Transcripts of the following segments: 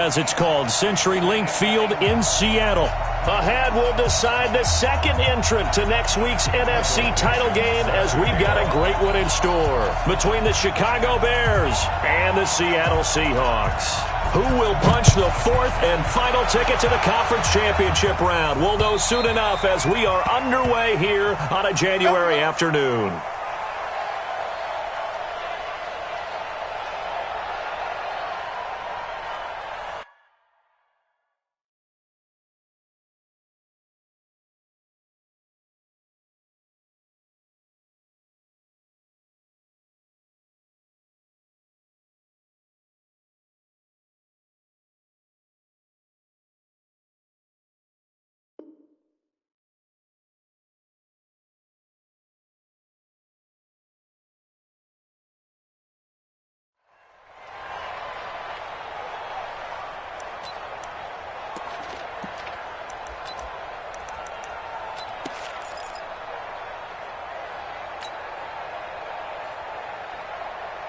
As it's called, CenturyLink Field in Seattle. Ahead, we'll decide the second entrant to next week's NFC title game, as we've got a great one in store between the Chicago Bears and the Seattle Seahawks. Who will punch the fourth and final ticket to the conference championship round? We'll know soon enough as we are underway here on a January afternoon.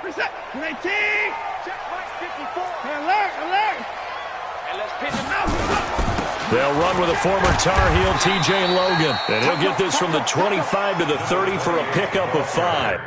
Reset. 19. Checkpoint 54. Alert. And let's pin him out. They'll run with a former Tar Heel, TJ Logan. And he'll get this from the 25 to the 30 for a pickup of 5.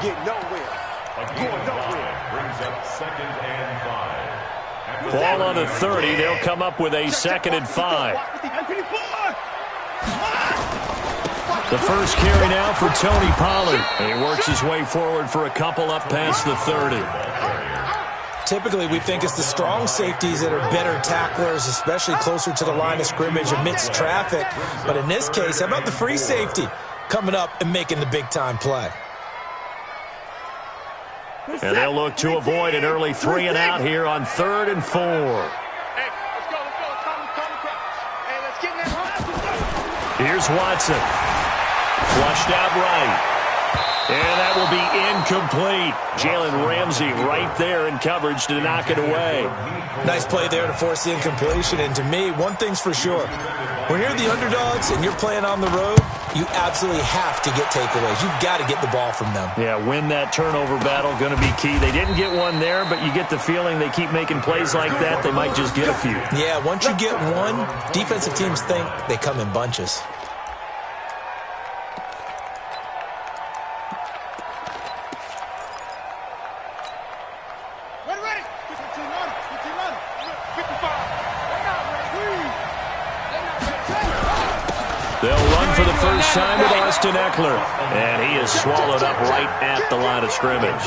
Get nowhere. Going nowhere. Brings up 2nd and 5. Ball on the 30. They'll come up with a 2nd and 5. The first carry now for Tony Pollard. And he works his way forward for a couple up past the 30. Typically, we think it's the strong safeties that are better tacklers, especially closer to the line of scrimmage amidst traffic. But in this case, how about the free safety coming up and making the big-time play? And they'll look to avoid an early 3 and out here on 3rd and 4. Hey, let's go. Hey, let's get in that. Here's Watson. Flushed out right. And that will be incomplete. Jalen Ramsey right there in coverage to knock it away. Nice play there to force the incompletion. And to me, one thing's for sure. When you're the underdogs and you're playing on the road, you absolutely have to get takeaways. You've got to get the ball from them. Yeah, win that turnover battle, going to be key. They didn't get one there, but you get the feeling they keep making plays like that, they might just get a few. Yeah, once you get one, defensive teams think they come in bunches. They'll run for the first time with Austin Eckler. And he is swallowed up right at the line of scrimmage.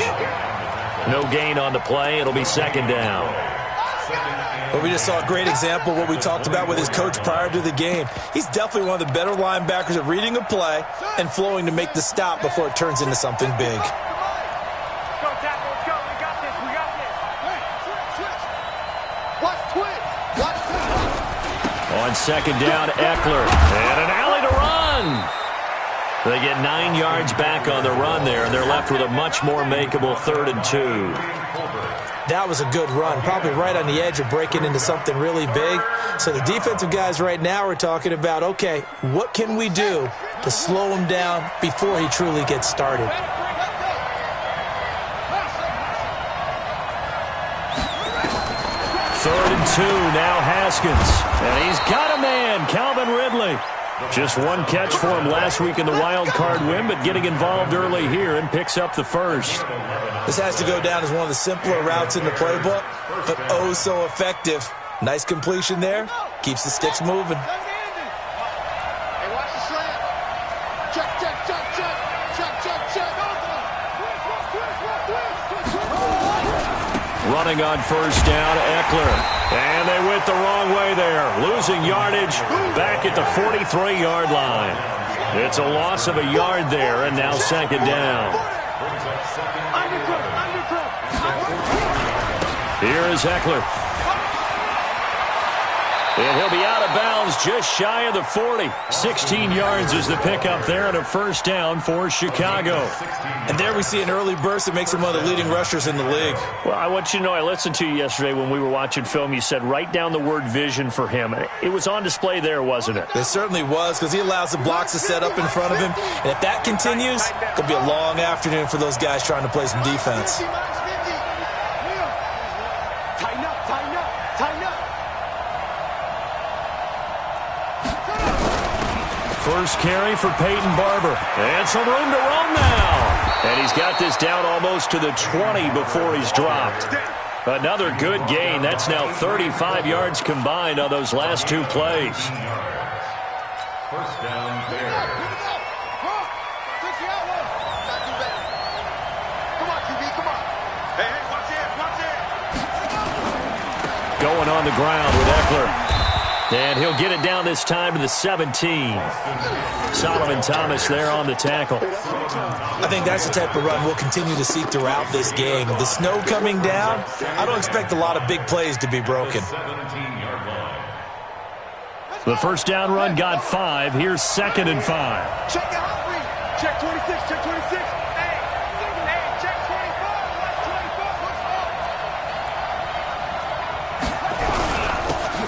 No gain on the play. It'll be 2nd down. Well, we just saw a great example of what we talked about with his coach prior to the game. He's definitely one of the better linebackers at reading a play and flowing to make the stop before it turns into something big. On 2nd down, Eckler. And an alley to run. They get 9 yards back on the run there, and they're left with a much more makeable 3rd and 2. That was a good run, probably right on the edge of breaking into something really big. So the defensive guys right now are talking about, okay, what can we do to slow him down before he truly gets started? Third and 2, now Haskins. And he's got a man, Calvin Ridley. Just one catch for him last week in the wild card win, but getting involved early here and picks up the first. This has to go down as one of the simpler routes in the playbook, but oh so effective. Nice completion there. Keeps the sticks moving. Hey, watch the slant. Check. Running on first down, Eckler. And they went the wrong way there. Losing yardage back at the 43-yard line. It's a loss of a yard there, and now 2nd down. Here is Eckler. And he'll be out of bounds just shy of the 40. 16 yards is the pickup there and a first down for Chicago. And there we see an early burst that makes him one of the leading rushers in the league. Well, I want you to know, I listened to you yesterday when we were watching film. You said write down the word vision for him. It was on display there, wasn't it? It certainly was, because he allows the blocks to set up in front of him. And if that continues, it could be a long afternoon for those guys trying to play some defense. First carry for Peyton Barber. And some room to roam now. And he's got this down almost to the 20 before he's dropped. Another good gain. That's now 35 yards combined on those last two plays. First down there. Going on the ground with Eckler. And he'll get it down this time to the 17. Solomon Thomas there on the tackle. I think that's the type of run we'll continue to see throughout this game. The snow coming down, I don't expect a lot of big plays to be broken. The first down run got 5. Here's 2nd and 5. Check out 3. Check 26. Check 26. Hey, check 24.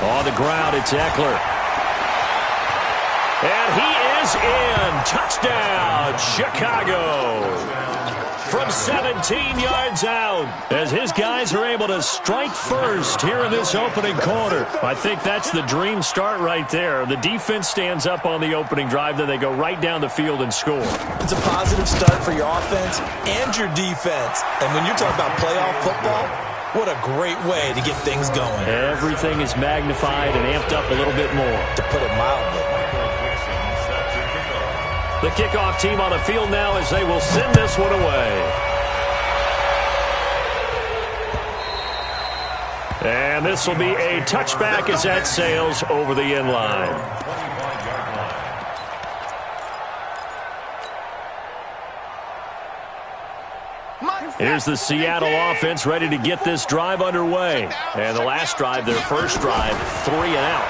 On the ground, it's Eckler. And he is in. Touchdown, Chicago. From 17 yards out, as his guys are able to strike first here in this opening quarter. I think that's the dream start right there. The defense stands up on the opening drive, then they go right down the field and score. It's a positive start for your offense and your defense. And when you're talking about playoff football, what a great way to get things going. Everything is magnified and amped up a little bit more, to put it mildly. The kickoff team on the field now as they will send this one away. And this will be a touchback as that sails over the end line. Here's the Seattle offense ready to get this drive underway. And the last drive, their first drive, 3 and out.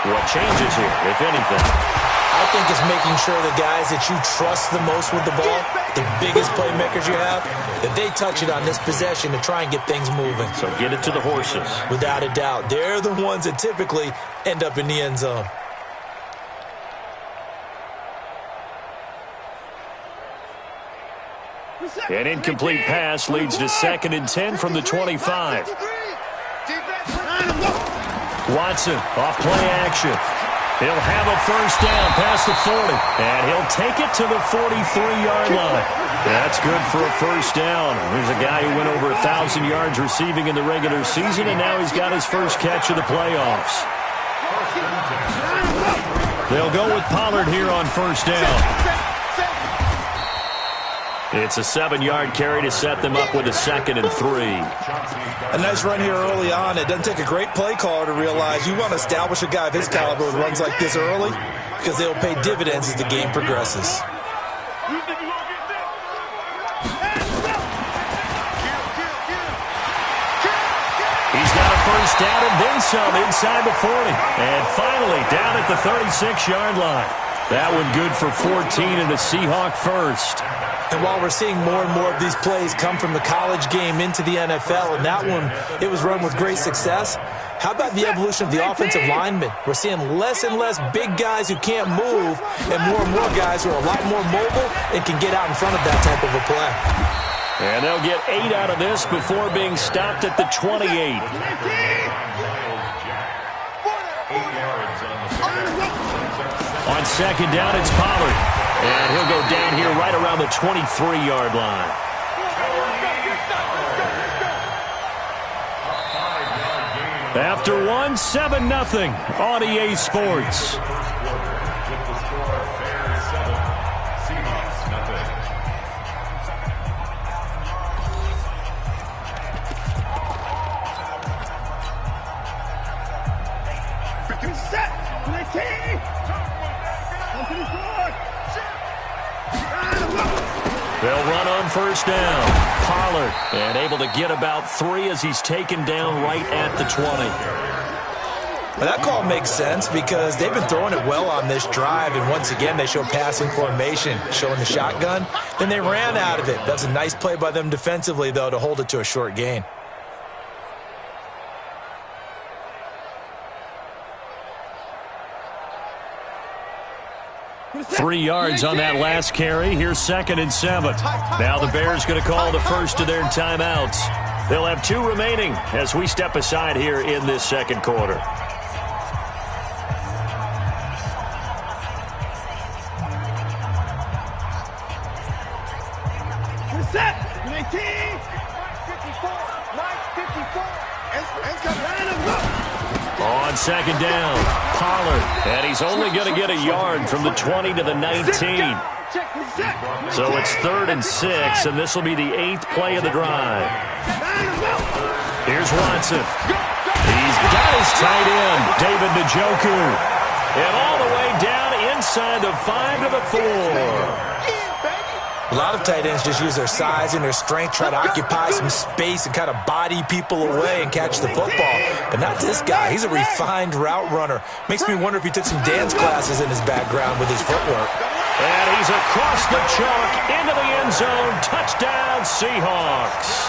What changes here, if anything? I think it's making sure the guys that you trust the most with the ball, the biggest playmakers you have, that they touch it on this possession to try and get things moving. So get it to the horses. Without a doubt. They're the ones that typically end up in the end zone. An incomplete pass leads to 2nd and 10 from the 25. Watson off play action. He'll have a first down past the 40, and he'll take it to the 43-yard line. That's good for a first down. There's a guy who went over 1,000 yards receiving in the regular season, and now he's got his first catch of the playoffs. They'll go with Pollard here on first down. It's a 7-yard carry to set them up with a 2nd and 3. A nice run here early on. It doesn't take a great play caller to realize you want to establish a guy of his caliber with runs like this early because they'll pay dividends as the game progresses. He's got a first down and then some inside the 40. And finally down at the 36-yard line. That one good for 14 and a Seahawk first. And while we're seeing more and more of these plays come from the college game into the NFL, and that one, it was run with great success, how about the evolution of the offensive linemen? We're seeing less and less big guys who can't move and more guys who are a lot more mobile and can get out in front of that type of a play. And they'll get 8 out of this before being stopped at the 28. On second down, it's Pollard. And he'll go down here right around the 23-yard line. After one, 7-0 on EA Sports. They'll run on on first down. Pollard, and able to get about 3 as he's taken down right at the 20. Well, that call makes sense because they've been throwing it well on this drive, and once again they show passing formation, showing the shotgun. Then they ran out of it. That's a nice play by them defensively, though, to hold it to a short gain. Three yards on that last carry. Here's 2nd and 7. Now the Bears going to call the first of their timeouts. They'll have 2 remaining as we step aside here in this second quarter. Set. 19. 54. 54. On 2nd down, Pollard, and he's only going to get a yard from the 20 to the 19. So it's 3rd and 6, and this will be the 8th play of the drive. Here's Watson. He's got his tight end, David Njoku. And all the way down inside the 5 to the 4. A lot of tight ends just use their size and their strength, try to occupy some space and kind of body people away and catch the football. But not this guy. He's a refined route runner. Makes me wonder if he took some dance classes in his background with his footwork. And he's across the chalk into the end zone. Touchdown, Seahawks.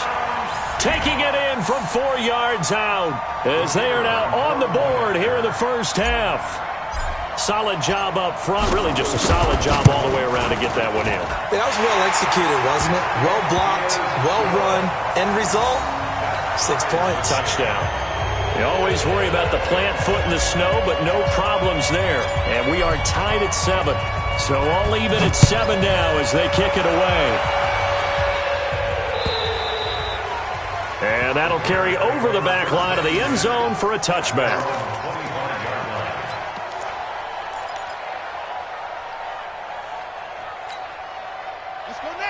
Taking it in from 4 yards out as they are now on the board here in the first half. Solid job up front. Really just a solid job all the way around to get that one in. That was well executed, wasn't it? Well blocked, well run. End result, 6 points. Touchdown. You always worry about the plant foot in the snow, but no problems there. And we are tied at 7. So all even at 7 now as they kick it away. And that'll carry over the back line of the end zone for a touchback.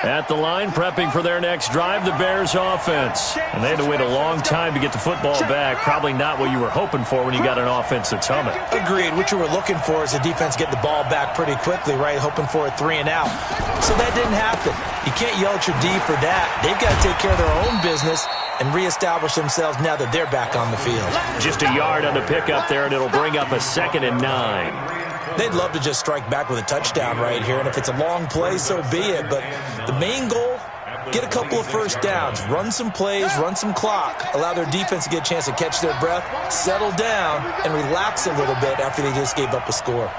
At the line, prepping for their next drive, the Bears offense. And they had to wait a long time to get the football back. Probably not what you were hoping for when you got an offense that's humming. Agreed. What you were looking for is the defense get the ball back pretty quickly, right? Hoping for a 3 and out. So that didn't happen. You can't yell at your D for that. They've got to take care of their own business and reestablish themselves now that they're back on the field. Just a yard on the pickup there, and it'll bring up a 2nd and 9. They'd love to just strike back with a touchdown right here, and if it's a long play, so be it. But the main goal, get a couple of first downs, run some plays, run some clock, allow their defense to get a chance to catch their breath, settle down, and relax a little bit after they just gave up a score.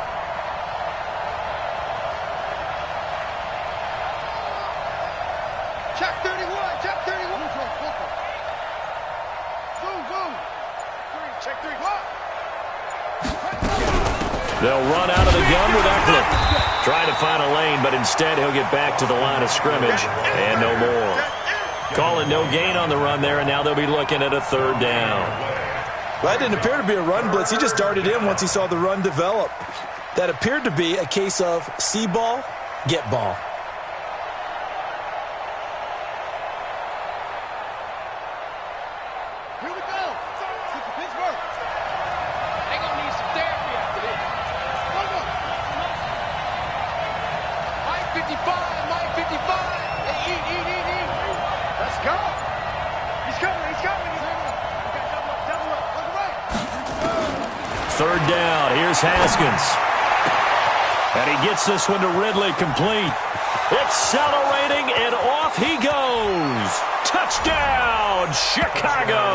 Check 31. Check 31. Boom. Check 3. They'll run out of the gun with Eckler. Trying to find a lane, but instead he'll get back to the line of scrimmage and no more. Calling no gain on the run there, and now they'll be looking at a 3rd down. Well, that didn't appear to be a run blitz. He just darted in once he saw the run develop. That appeared to be a case of see ball, get ball. Here we go. Pittsburgh. They gonna need some therapy after this. Go. Mike 55. Hey, eat. Let's go. He's coming. Double up. On the right. 3rd down. Here's Haskins. And he gets this one to Ridley complete. Accelerating, and off he goes. Touchdown, Chicago.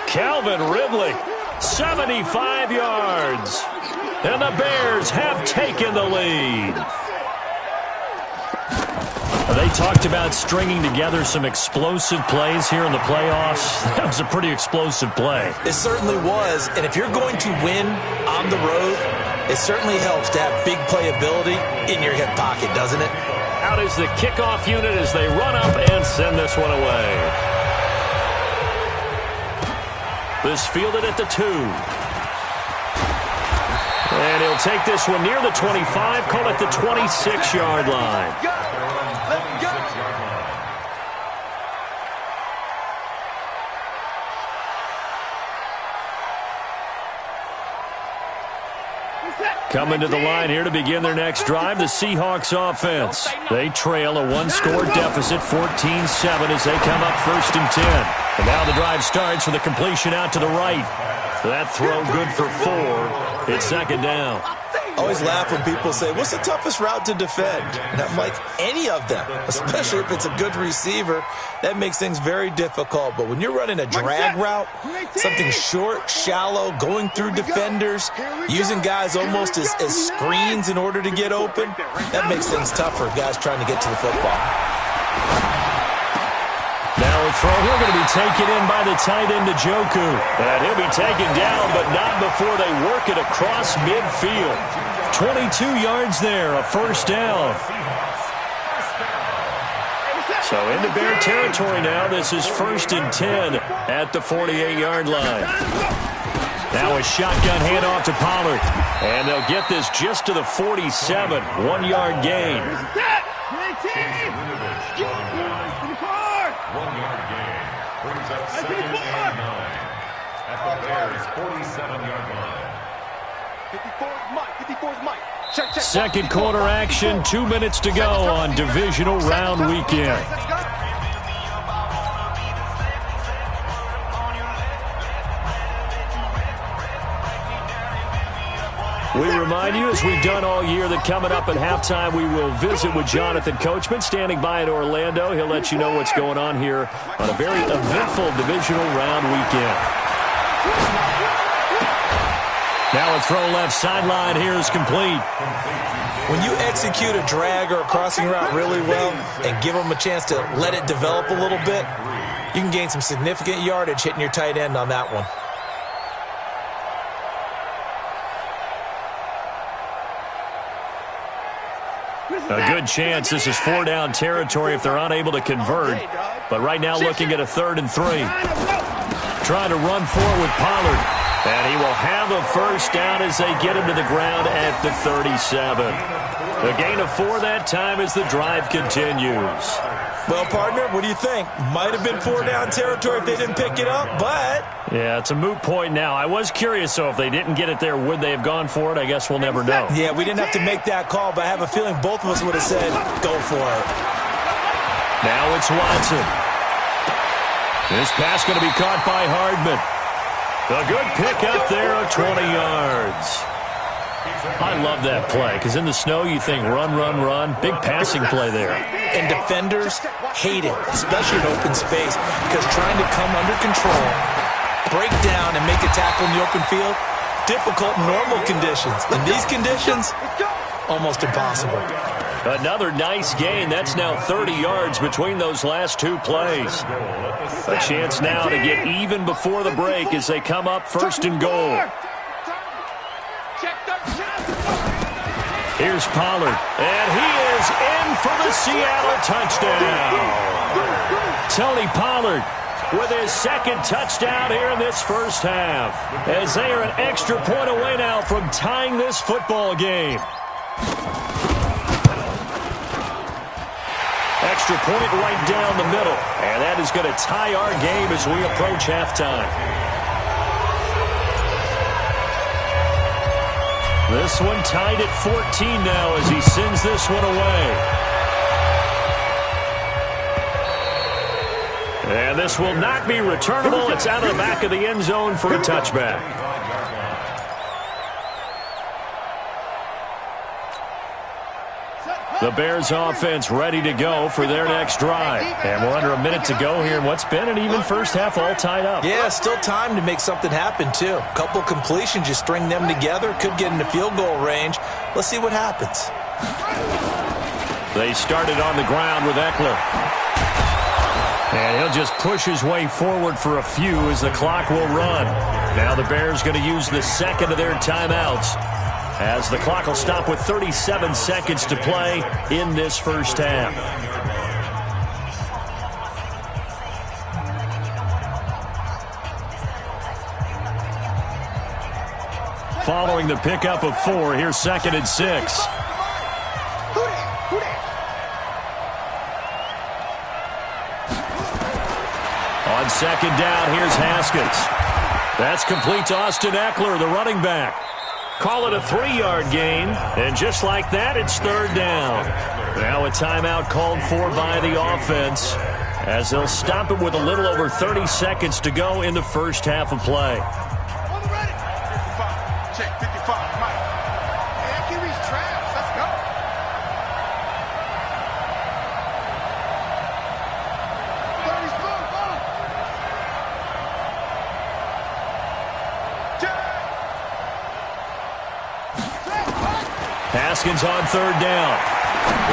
Calvin Ridley, 75 yards. And the Bears have taken the lead. They talked about stringing together some explosive plays here in the playoffs. That was a pretty explosive play. It certainly was, and if you're going to win on the road, it certainly helps to have big playability in your hip pocket, doesn't it? Out is the kickoff unit as they run up and send this one away. This fielded at the 2. And he'll take this one near the 25, call it the 26-yard line. Who's that? Coming to the line here to begin their next drive, the Seahawks offense. They trail a one-score deficit, 14-7, as they come up 1st and 10. And now the drive starts with a completion out to the right. That throw good for 4. It's 2nd down. I always laugh when people say, what's the toughest route to defend? And I'm like, any of them, especially if it's a good receiver. That makes things very difficult. But when you're running a drag route, something short, shallow, going through defenders, using guys almost as screens in order to get open, that makes things tough for guys trying to get to the football. Now a throw here going to be taken in by the tight end, Njoku. And he'll be taken down, but not before they work it across midfield. 22 yards there, a 1st down. So into Bear territory now. This is 1st and 10 at the 48-yard line. Now a shotgun handoff to Pollard. And they'll get this just to the 47, 1-yard gain. 1-yard gain brings up 2nd and 9 at the Bears' 47-yard line. 54's Mike. Second quarter action, 2 minutes to go on divisional round weekend. We remind you, as we've done all year, that coming up at halftime, we will visit with Jonathan Coachman, standing by in Orlando. He'll let you know what's going on here on a very eventful divisional round weekend. Now a throw left sideline here is complete. When you execute a drag or a crossing route really well and give them a chance to let it develop a little bit, you can gain some significant yardage hitting your tight end on that one. A good chance this is 4-down territory if they're unable to convert. But right now looking at a 3rd and 3. Trying to run forward with Pollard. And he will have a 1st down as they get him to the ground at the 37. A gain of 4 that time as the drive continues. Well, partner, what do you think? Might have been 4-down territory if they didn't pick it up, but... Yeah, it's a moot point now. I was curious, though, if they didn't get it there, would they have gone for it? I guess we'll never know. Yeah, we didn't have to make that call, but I have a feeling both of us would have said, go for it. Now it's Watson. This pass going to be caught by Hardman. A good pick up there of 20 yards. I love that play, because in the snow you think run, run, run. Big passing play there. And defenders hate it, especially in open space, because trying to come under control, break down, and make a tackle in the open field, difficult in normal conditions. In these conditions, almost impossible. Another nice gain. That's now 30 yards between those last 2 plays. A chance now to get even before the break as they come up 1st and goal. Here's Pollard, and he is in for the Seattle touchdown. Tony Pollard with his 2nd touchdown here in this 1st half, as they are an extra point away now from tying this football game. Extra point right down the middle, and that is going to tie our game as we approach halftime. This one tied at 14 now as he sends this one away. And this will not be returnable. It's out of the back of the end zone for a touchback. The Bears offense ready to go for their next drive. And we're under a minute to go here in what's been an even 1st half, all tied up. Yeah, still time to make something happen, too. A couple completions, you string them together, could get into field goal range. Let's see what happens. They started on the ground with Eckler. And he'll just push his way forward for a few as the clock will run. Now the Bears going to use the 2nd of their timeouts, as the clock will stop with 37 seconds to play in this 1st half. Following the pickup of 4, here's 2nd and 6. On 2nd down, here's Haskins. That's complete to Austin Eckler, the running back. Call it a 3-yard gain, and just like that, it's third down. Now a timeout called for by the offense, as they'll stop it with a little over 30 seconds to go in the first half of play. Check 55, Mike. Hey, that QB's trash. Let's go. Haskins on third down.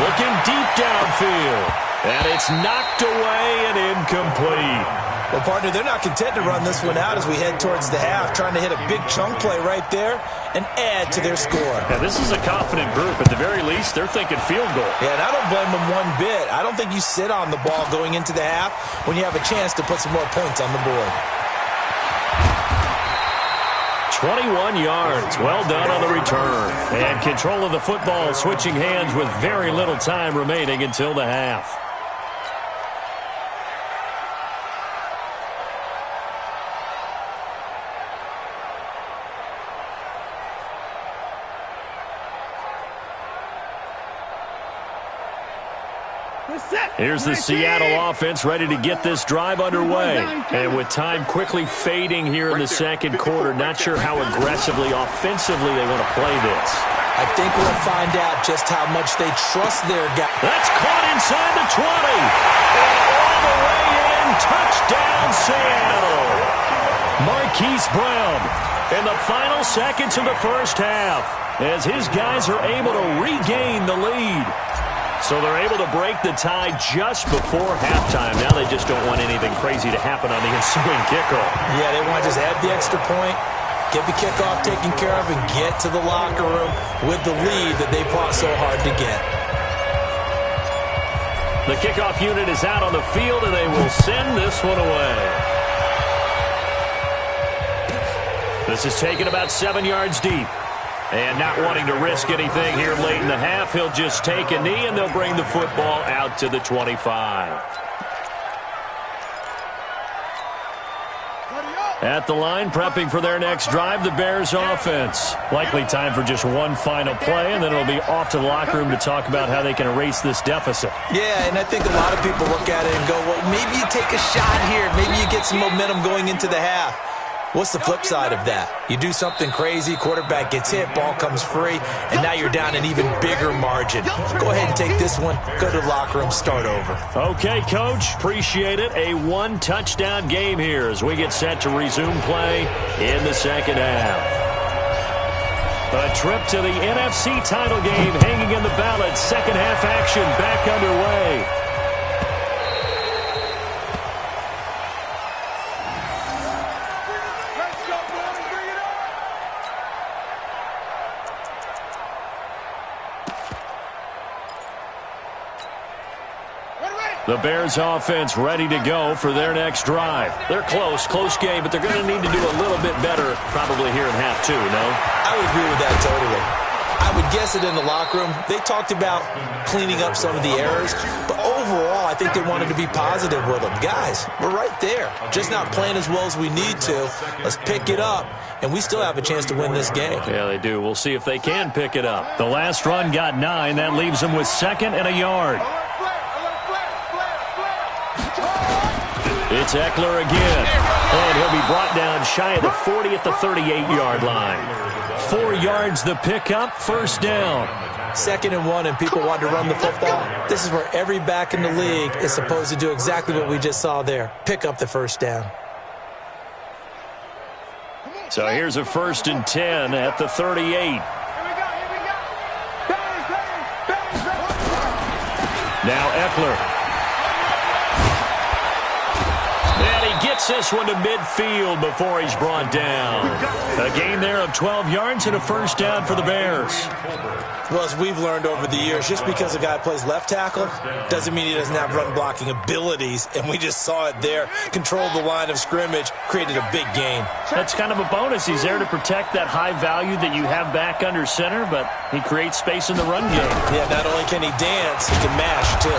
Looking deep downfield. And it's knocked away and incomplete. Well, partner, they're not content to run this one out as we head towards the half, trying to hit a big chunk play right there and add to their score. Yeah, this is a confident group. At the very least, they're thinking field goal. Yeah, and I don't blame them one bit. I don't think you sit on the ball going into the half when you have a chance to put some more points on the board. 21 yards. Well done on the return. And control of the football switching hands with very little time remaining until the half. Here's the Seattle offense ready to get this drive underway. And with time quickly fading here in the second quarter, not sure how aggressively, offensively they want to play this. I think we'll find out just how much they trust their guy. That's caught inside the 20. And all the way in, touchdown Seattle. Marquise Brown in the final seconds of the first half as his guys are able to regain the lead. So they're able to break the tie just before halftime. Now they just don't want anything crazy to happen on the ensuing kickoff. Yeah, they want to just add the extra point, get the kickoff taken care of, and get to the locker room with the lead that they fought so hard to get. The kickoff unit is out on the field, and they will send this one away. This is taken about 7 yards deep. And not wanting to risk anything here late in the half, he'll just take a knee, and they'll bring the football out to the 25. At the line, prepping for their next drive, the Bears offense. Likely time for just one final play, and then it'll be off to the locker room to talk about how they can erase this deficit. Yeah, and I think a lot of people look at it and go, well, maybe you take a shot here. Maybe you get some momentum going into the half. What's the flip side of that? You do something crazy, quarterback gets hit, ball comes free, and now you're down an even bigger margin. Go ahead and take this one, go to the locker room, start over. Okay, Coach, appreciate it. A one-touchdown game here as we get set to resume play in the second half. A trip to the NFC title game hanging in the balance. Second half action back underway. The Bears offense ready to go for their next drive. They're close game, but they're going to need to do a little bit better probably here in half two, no? I would agree with that totally. I would guess it in the locker room. They talked about cleaning up some of the errors, but overall I think they wanted to be positive with them. Guys, we're right there. Just not playing as well as we need to. Let's pick it up, and we still have a chance to win this game. Yeah, they do. We'll see if they can pick it up. The last run got 9. That leaves them with 2nd and a yard. It's Eckler again, and he'll be brought down shy of the 40 at the 38-yard line. 4 yards the pickup, first down. 2nd and 1, and people want to run the football. This is where every back in the league is supposed to do exactly what we just saw there. Pick up the first down. So here's a 1st and 10 at the 38. Now Eckler. Gets this one to midfield before he's brought down. A gain there of 12 yards and a first down for the Bears. Well, as we've learned over the years, just because a guy plays left tackle doesn't mean he doesn't have run-blocking abilities, and we just saw it there. Controlled the line of scrimmage, created a big gain. That's kind of a bonus. He's there to protect that high value that you have back under center, but he creates space in the run game. Yeah, not only can he dance, he can mash, too.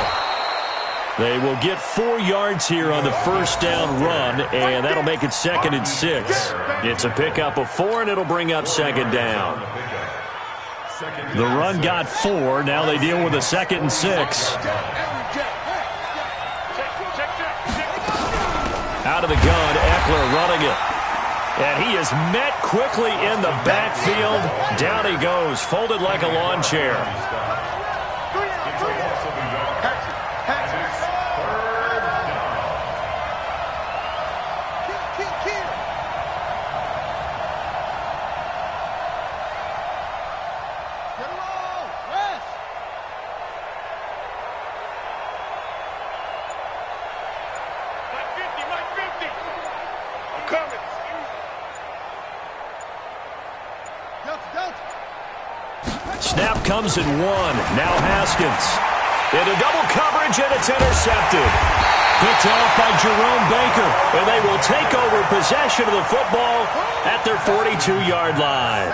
They will get 4 yards here on the first down run, and that'll make it 2nd and 6. It's a pickup of 4, and it'll bring up 2nd down. The run got 4. Now they deal with a 2nd and 6. Out of the gun, Eckler running it. And he is met quickly in the backfield. Down he goes, folded like a lawn chair. Snap comes in 1. Now Haskins. Into double coverage, and it's intercepted. Picked off by Jerome Baker, and they will take over possession of the football at their 42-yard line.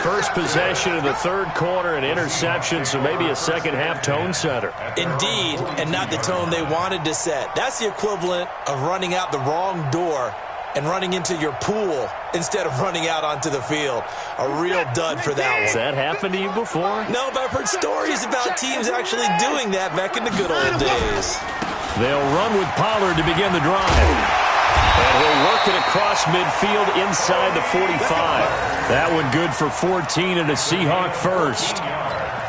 First possession of the 3rd quarter, an interception, so maybe a second-half tone setter. Indeed, and not the tone they wanted to set. That's the equivalent of running out the wrong door and running into your pool instead of running out onto the field. A real dud for that one. Has that happened to you before? No, but I've heard stories about teams actually doing that back in the good old days. They'll run with Pollard to begin the drive. And he'll work it across midfield inside the 45. That one good for 14 and a Seahawk first.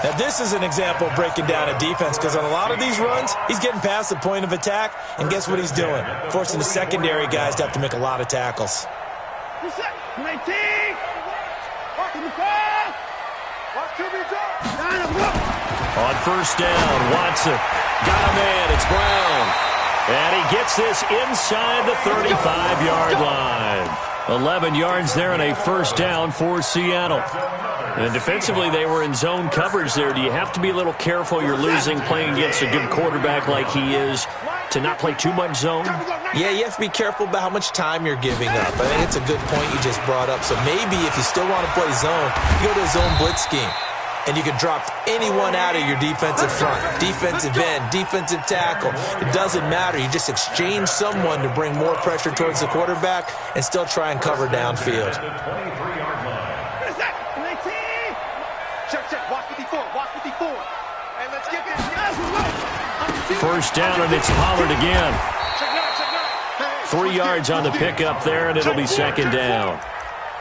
Now, this is an example of breaking down a defense, because on a lot of these runs, he's getting past the point of attack, and guess what he's doing? Forcing the secondary guys to have to make a lot of tackles. On first down, Watson got a man. It's Brown. And he gets this inside the 35-yard line. 11 yards there and a first down for Seattle. And defensively, they were in zone coverage there. Do you have to be a little careful? You're losing playing against a good quarterback like he is to not play too much zone? Yeah, you have to be careful about how much time you're giving up. I think it's a good point you just brought up. So maybe if you still want to play zone, you go to a zone blitz scheme. And you can drop anyone out of your defensive front, defensive end, defensive tackle. It doesn't matter. You just exchange someone to bring more pressure towards the quarterback and still try and cover downfield. First down, and it's Pollard again. 3 yards on the pickup there, and it'll be 2nd down.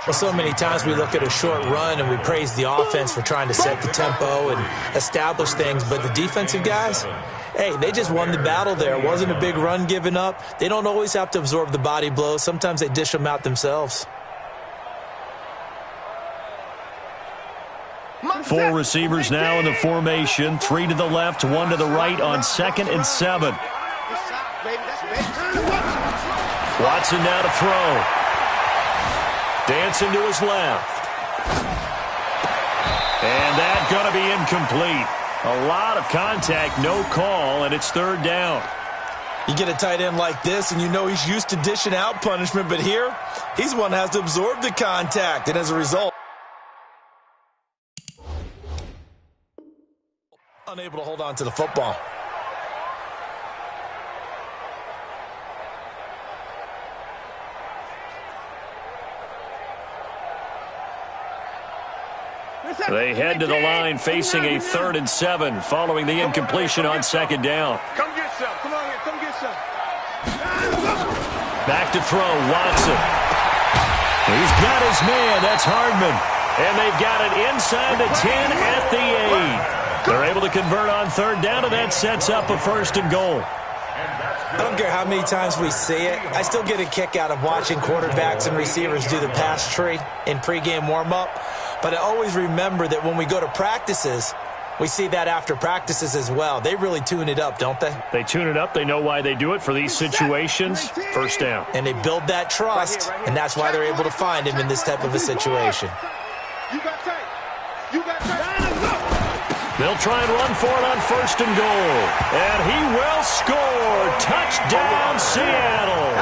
Well, so many times we look at a short run and we praise the offense for trying to set the tempo and establish things, but the defensive guys, hey, they just won the battle there. It wasn't a big run given up. They don't always have to absorb the body blows. Sometimes they dish them out themselves. 4 receivers now in the formation. 3 to the left, 1 to the right on 2nd and 7. Watson now to throw. Dancing to his left. And that's going to be incomplete. A lot of contact, no call, and it's 3rd down. You get a tight end like this, and you know he's used to dishing out punishment, but here, he's the one that has to absorb the contact, and as a result, unable to hold on to the football. They head to the line facing a 3rd and 7 following the incompletion on 2nd down. Come get some. Come on here. Come get some. Back to throw, Watson. He's got his man. That's Hardman. And they've got it inside the 10 at the 8. They're able to convert on 3rd down, and that sets up a 1st and goal. I don't care how many times we see it. I still get a kick out of watching quarterbacks and receivers do the pass tree in pregame warm-up. But I always remember that when we go to practices, we see that after practices as well. They really tune it up, don't they? They tune it up. They know why they do it for these situations. 1st down. And they build that trust, and that's why they're able to find him in this type of a situation. They'll try and run for it on 1st and goal. And he will score. Touchdown, Seattle.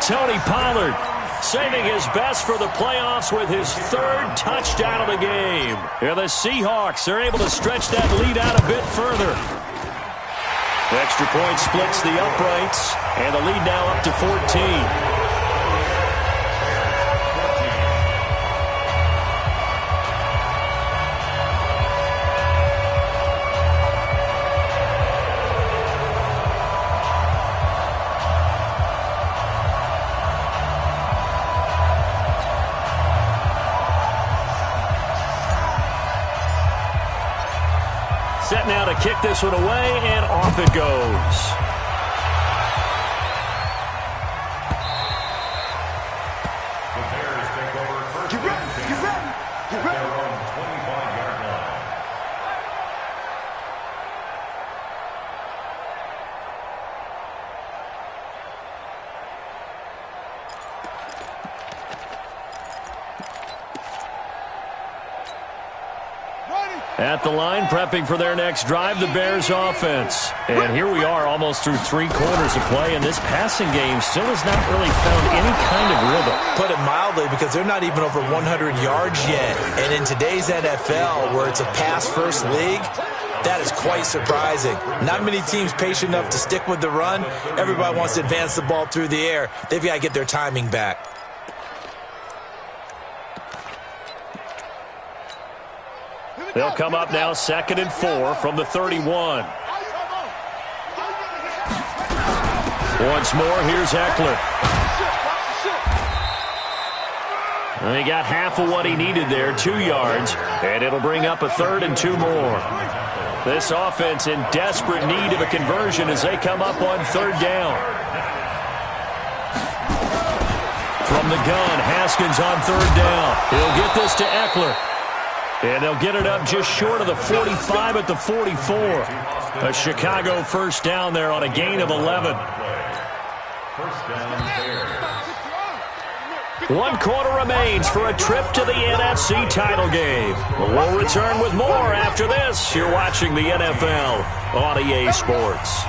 Tony Pollard saving his best for the playoffs with his 3rd touchdown of the game. And the Seahawks are able to stretch that lead out a bit further. Extra point splits the uprights, and the lead now up to 14. Set now to kick this one away, and off it goes. The Bears take over first. Get ready, get ready, get ready. Their own 25-yard line. At the line, prepping for their next drive, the Bears offense. And here we are almost through 3 quarters of play, and this passing game still has not really found any kind of rhythm. Put it mildly, because they're not even over 100 yards yet. And in today's NFL, where it's a pass-first league, that is quite surprising. Not many teams patient enough to stick with the run. Everybody wants to advance the ball through the air. They've got to get their timing back. They'll come up now 2nd and 4 from the 31. Once more, here's Eckler. He got half of what he needed there, 2 yards, and it'll bring up a 3rd and 2 more. This offense in desperate need of a conversion as they come up on 3rd down. From the gun, Haskins on 3rd down. He'll get this to Eckler. And they'll get it up just short of the 45 at the 44. A Chicago first down there on a gain of 11. First down, Bears. 1 quarter remains for a trip to the NFC title game. We'll return with more after this. You're watching the NFL on EA Sports.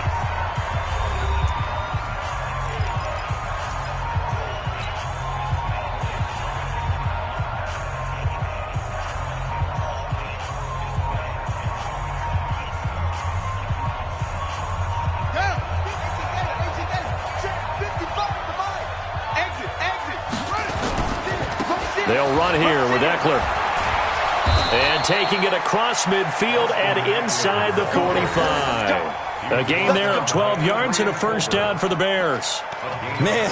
They'll run here with Eckler. And taking it across midfield and inside the 45. A gain there of 12 yards and a first down for the Bears. Man,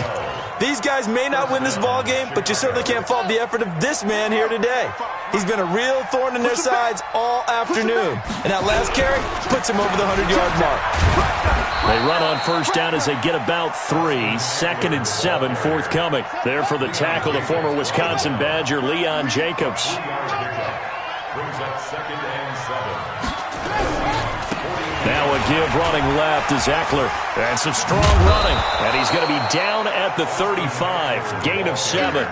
these guys may not win this ball game, but you certainly can't fault the effort of this man here today. He's been a real thorn in their sides all afternoon. And that last carry puts him over the 100-yard mark. They run on first down as they get about 3. 2nd and 7 forthcoming. There for the tackle, the former Wisconsin Badger, Leon Jacobs. Brings up 2nd and 7. Now a give running left is Eckler. And some strong running. And he's going to be down at the 35. Gain of 7.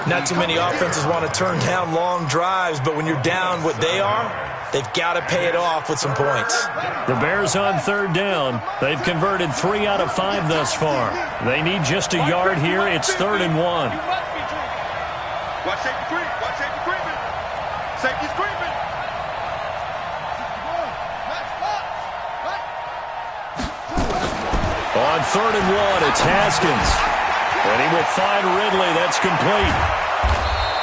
Not too many offenses want to turn down long drives, but when you're down what they are, they've got to pay it off with some points. The Bears on 3rd down. They've converted 3 out of 5 thus far. They need just a yard here. It's 3rd and 1. Watch safety creep. Watch safety creeping. Safety's creeping. On 3rd and 1, it's Haskins. And he will find Ridley. That's complete.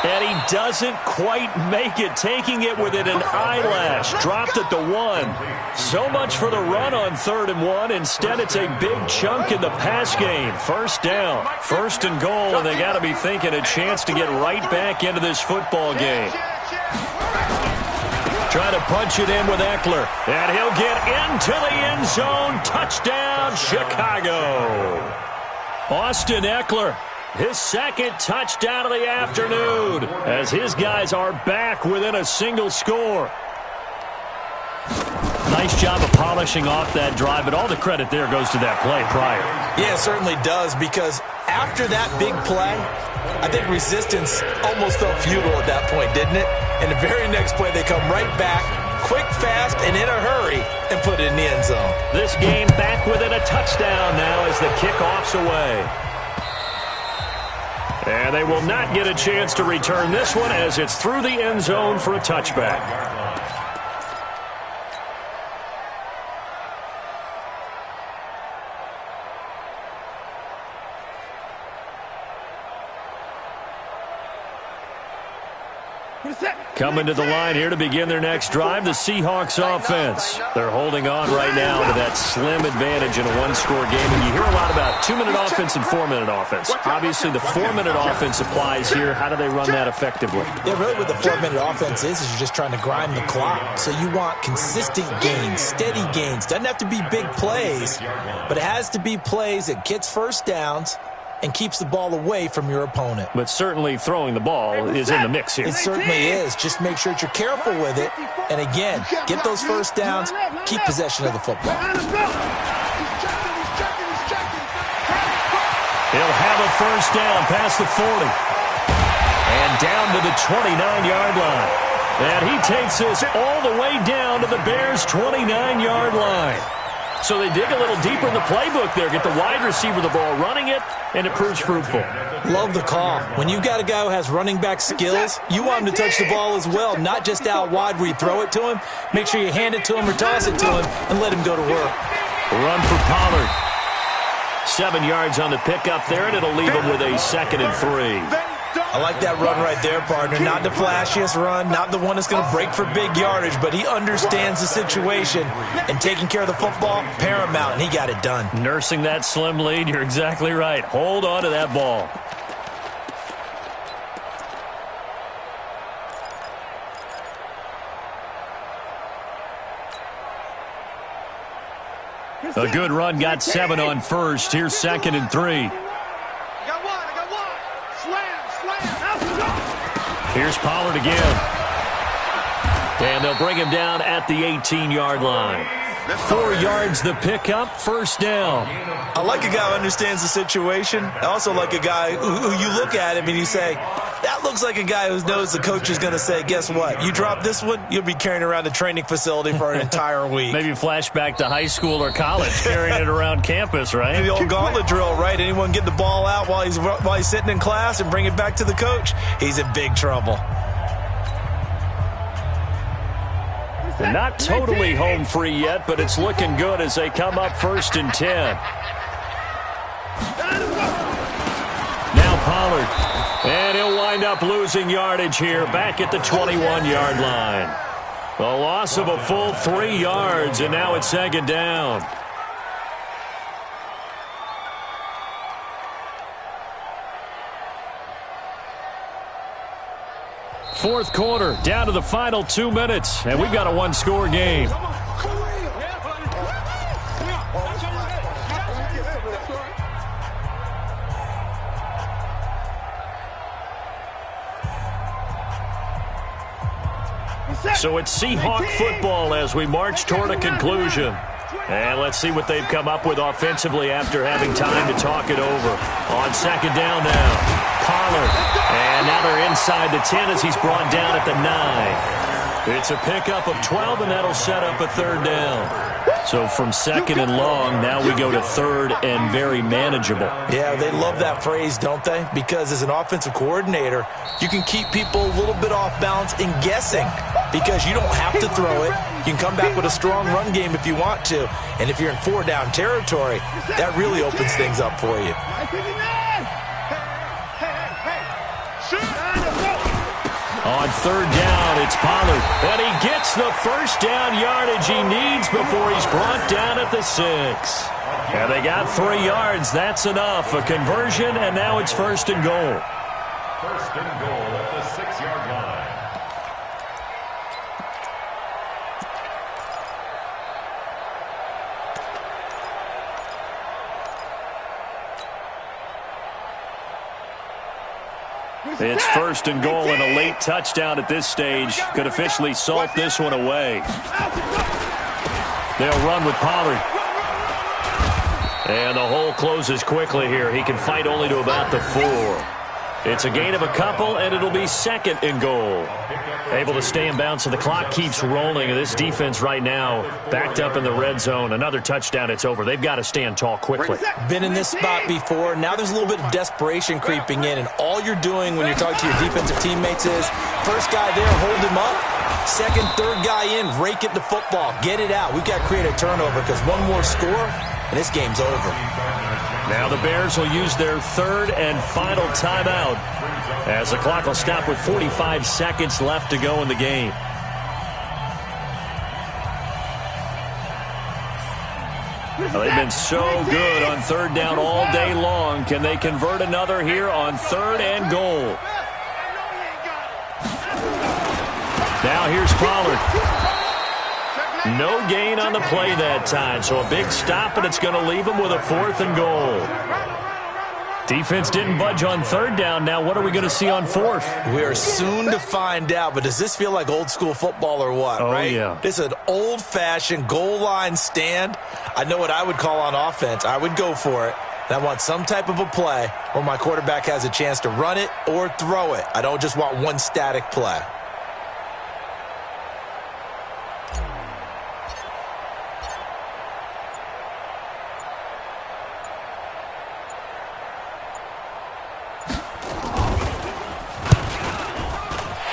And he doesn't quite make it, taking it within an eyelash. Dropped at the 1. So much for the run on 3rd and 1. Instead, it's a big chunk in the pass game. First down, 1st and goal, and they got to be thinking a chance to get right back into this football game. Trying to punch it in with Eckler. And he'll get into the end zone. Touchdown, Chicago. Austin Eckler, his 2nd touchdown of the afternoon, as his guys are back within a single score. Nice job of polishing off that drive, but all the credit there goes to that play prior. Yeah, it certainly does, because after that big play, I think resistance almost felt futile at that point, didn't it? And the very next play, they come right back, quick, fast, and in a hurry, and put it in the end zone. This game back within a touchdown now as the kickoff's away. And they will not get a chance to return this one as it's through the end zone for a touchback. Coming to the line here to begin their next drive, the Seahawks offense. They're holding on right now to that slim advantage in a one-score game. And you hear a lot about 2-minute offense and 4-minute offense. Obviously, the 4-minute offense applies here. How do they run that effectively? Yeah, really what the 4-minute offense is you're just trying to grind the clock. So you want consistent gains, steady gains. Doesn't have to be big plays, but it has to be plays that gets first downs and keeps the ball away from your opponent. But certainly throwing the ball is in the mix here. It certainly is. Just make sure that you're careful with it. And again, get those first downs, keep possession of the football. He'll have a first down past the 40. And down to the 29-yard line. And he takes this all the way down to the Bears' 29-yard line. So they dig a little deeper in the playbook there, get the wide receiver the ball, running it, and it proves fruitful. Love the call. When you've got a guy who has running back skills, you want him to touch the ball as well, not just out wide where you throw it to him. Make sure you hand it to him or toss it to him and let him go to work. Run for Pollard. 7 yards on the pickup there, and it'll leave him with a 2nd and 3. I like that run right there, partner. Not the flashiest run, not the one that's going to break for big yardage, but he understands the situation, and taking care of the football, paramount, and he got it done. Nursing that slim lead, you're exactly right. Hold on to that ball. A good run, got 7 on first. Here's 2nd and 3. Here's Pollard again. And they'll bring him down at the 18-yard line. 4 yards the pickup, first down. I like a guy who understands the situation. I also like a guy who you look at him and you say, that looks like a guy who knows the coach is going to say, guess what? You drop this one, you'll be carrying around the training facility for an entire week. Maybe flashback to high school or college, carrying it around campus, right? The old gauntlet drill, right? Anyone get the ball out while he's sitting in class and bring it back to the coach, he's in big trouble. They're not totally home free yet, but it's looking good as they come up 1st and 10. Now Pollard. And he'll wind up losing yardage here back at the 21-yard line. A loss of a full 3 yards, and now it's 2nd down. Fourth quarter, down to the final 2 minutes, and we've got a one-score game. So it's Seahawk football as we march toward a conclusion. And let's see what they've come up with offensively after having time to talk it over. On 2nd down now, Pollard. And now they're inside the 10 as he's brought down at the 9. It's a pickup of 12, and that'll set up a 3rd down. So from 2nd and long, now we go to 3rd and very manageable. Yeah, they love that phrase, don't they? Because as an offensive coordinator, you can keep people a little bit off balance and guessing because you don't have to throw it. You can come back with a strong run game if you want to. And if you're in 4-down territory, that really opens things up for you. On 3rd down, it's Pollard. And he gets the first down yardage he needs before he's brought down at the 6. And they got 3 yards. That's enough. A conversion, and now it's 1st and goal. 1st and goal at the 6-yard line. It's 1st and goal, and a late touchdown at this stage could officially salt this one away. They'll run with Pollard. And the hole closes quickly here. He can fight only to about the 4. It's a gain of a couple, and it'll be 2nd and goal. Able to stay in bounds, so the clock keeps rolling. And this defense right now backed up in the red zone. Another touchdown, it's over. They've got to stand tall quickly. Been in this spot before. Now there's a little bit of desperation creeping in, and all you're doing when you're talking to your defensive teammates is, first guy there, hold him up. 2nd, 3rd guy in, rake it to football. Get it out. We've got to create a turnover because one more score, and this game's over. Now the Bears will use their third and final timeout as the clock will stop with 45 seconds left to go in the game. Well, they've been so good on third down all day long. Can they convert another here on third and goal? Now here's Pollard. No gain on the play that time, so a big stop, and it's going to leave them with a 4th and goal. Defense didn't budge on third down. Now what are we going to see on 4th? We are soon to find out, but does this feel like old school football or what, right? Yeah. This is an old-fashioned goal line stand. I know what I would call on offense. I would go for it. And I want some type of a play where my quarterback has a chance to run it or throw it. I don't just want one static play.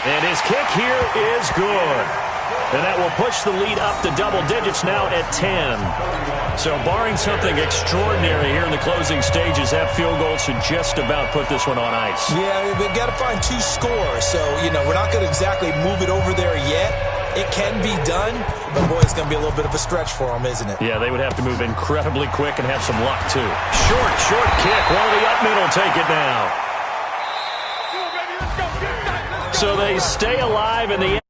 And his kick here is good. And that will push the lead up to double digits now at 10. So barring something extraordinary here in the closing stages, that field goal should just about put this one on ice. Yeah, we've got to find 2 scores. So, we're not going to exactly move it over there yet. It can be done, but, boy, it's going to be a little bit of a stretch for them, isn't it? Yeah, they would have to move incredibly quick and have some luck, too. Short kick. One of the up middle take it now. So they stay alive in the